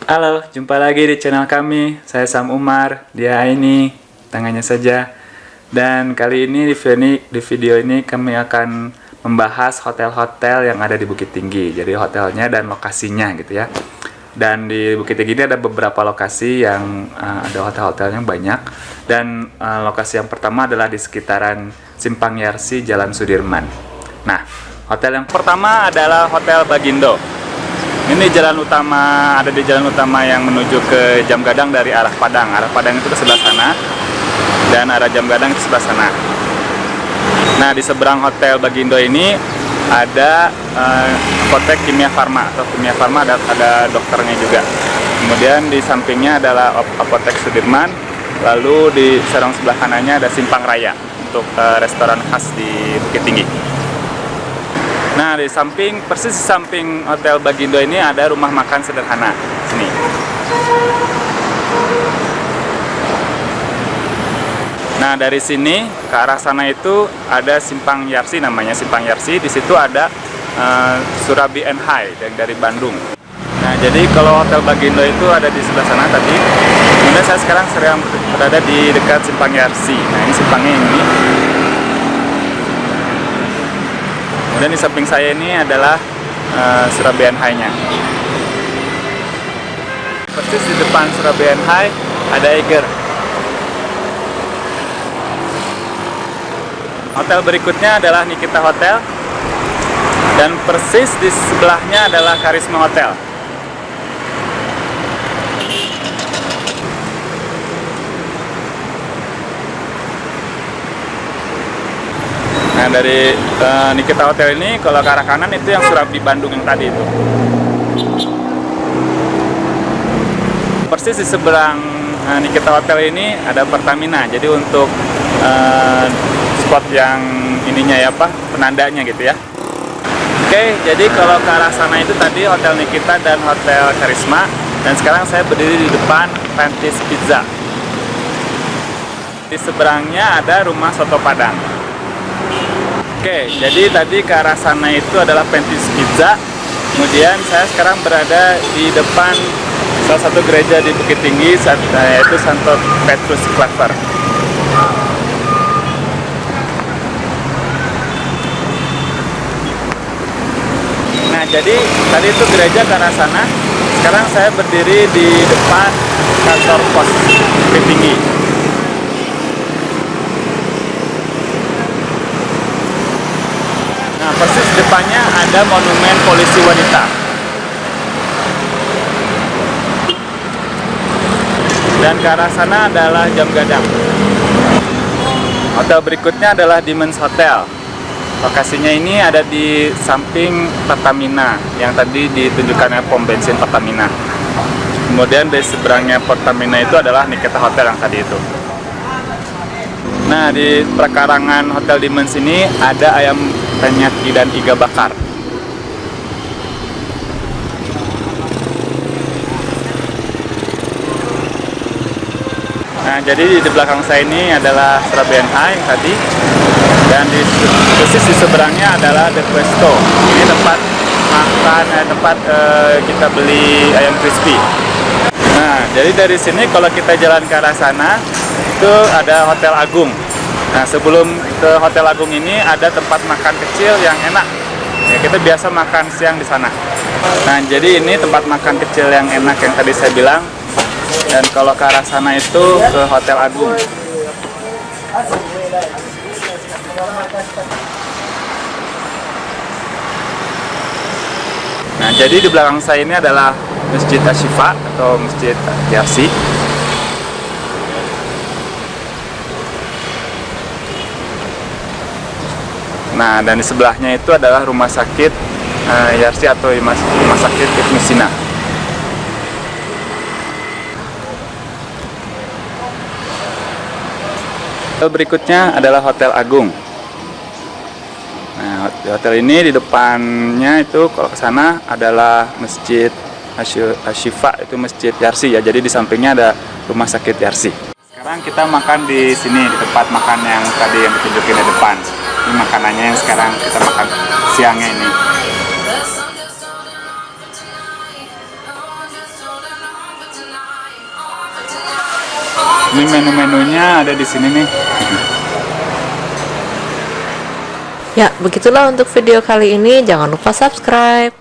Halo, jumpa lagi di channel kami. Saya Sam Umar, dia ini tangannya saja. Dan kali ini di video ini kami akan membahas hotel-hotel yang ada di Bukit Tinggi. Jadi hotelnya dan lokasinya gitu ya. Dan di Bukit Tinggi ini ada beberapa lokasi yang ada hotel-hotelnya banyak. Dan lokasi yang pertama adalah di sekitaran Simpang Yarsi, Jalan Sudirman. Nah, hotel yang pertama adalah Hotel Bagindo. Ini jalan utama, ada di jalan utama yang menuju ke Jam Gadang dari arah Padang. Arah Padang itu ke sebelah sana, dan arah Jam Gadang itu sebelah sana. Nah, di seberang Hotel Bagindo ini ada apotek Kimia Farma, atau Kimia Farma ada dokternya juga. Kemudian di sampingnya adalah apotek Sudirman, lalu di serong sebelah kanannya ada Simpang Raya untuk restoran khas di Bukit Tinggi. Nah, persis di samping Hotel Bagindo ini ada rumah makan sederhana. Sini. Nah, dari sini ke arah sana itu ada Simpang Yarsi, namanya Simpang Yarsi. Di situ ada Surabi and High dari Bandung. Nah, jadi kalau Hotel Bagindo itu ada di sebelah sana tadi. Kemudian saya sekarang sedang berada di dekat Simpang Yarsi. Nah, ini simpangnya ini. Dan di samping saya ini adalah Surabian High-nya. Persis di depan Surabian High ada Eiger. Hotel berikutnya adalah Nikita Hotel. Dan persis di sebelahnya adalah Karisma Hotel. Nah, dari Nikita Hotel ini kalau ke arah kanan itu yang Surabi Bandung yang tadi itu. Persis di seberang Nikita Hotel ini ada Pertamina. Jadi untuk spot yang ininya ya penandanya gitu ya. Oke, jadi kalau ke arah sana itu tadi Hotel Nikita dan Hotel Karisma. Dan sekarang saya berdiri di depan Pantis Pizza. Di seberangnya ada Rumah Soto Padang. Oke, jadi tadi ke arah sana itu adalah Pantis Pizza. Kemudian saya sekarang berada di depan salah satu gereja di Bukit Tinggi, yaitu Santo Petrus Claver. Nah, jadi tadi itu gereja ke arah sana. Sekarang saya berdiri di depan kantor pos Bukit Tinggi. Nah, persis depannya ada monumen polisi wanita. Dan ke arah sana adalah Jam Gadang. Hotel berikutnya adalah Dimen's Hotel. Lokasinya ini ada di samping Pertamina, yang tadi ditunjukkannya pom bensin Pertamina. Kemudian di seberangnya Pertamina itu adalah Nikita Hotel yang tadi itu. Nah, di perkarangan Hotel Dimen's ini ada ayam penyet dan iga bakar. Nah, jadi di belakang saya ini adalah Surabian High yang tadi. Dan persis di seberangnya adalah The Questo. Ini tempat makan, tempat kita beli ayam crispy. Nah, jadi dari sini kalau kita jalan ke arah sana, itu ada Hotel Agung. Nah, sebelum ke Hotel Agung ini ada tempat makan kecil yang enak. Ya, kita biasa makan siang di sana. Nah, jadi ini tempat makan kecil yang enak yang tadi saya bilang. Dan kalau ke arah sana itu ke Hotel Agung. Nah, jadi di belakang saya ini adalah Masjid Ashifa atau Masjid Yarsi. Nah, dan di sebelahnya itu adalah rumah sakit Yarsi atau rumah sakit Ibnu Sina. Hotel berikutnya adalah Hotel Agung. Nah, di hotel ini di depannya itu kalau ke sana adalah Masjid Ashifa, itu Masjid Yarsi ya. Jadi di sampingnya ada rumah sakit Yarsi. Sekarang kita makan di sini, di tempat makan yang tadi yang ditunjukin di depan. Ini makanannya yang sekarang kita makan siangnya ini. Ini menu-menunya ada di sini nih. Ya, begitulah untuk video kali ini. Jangan lupa subscribe.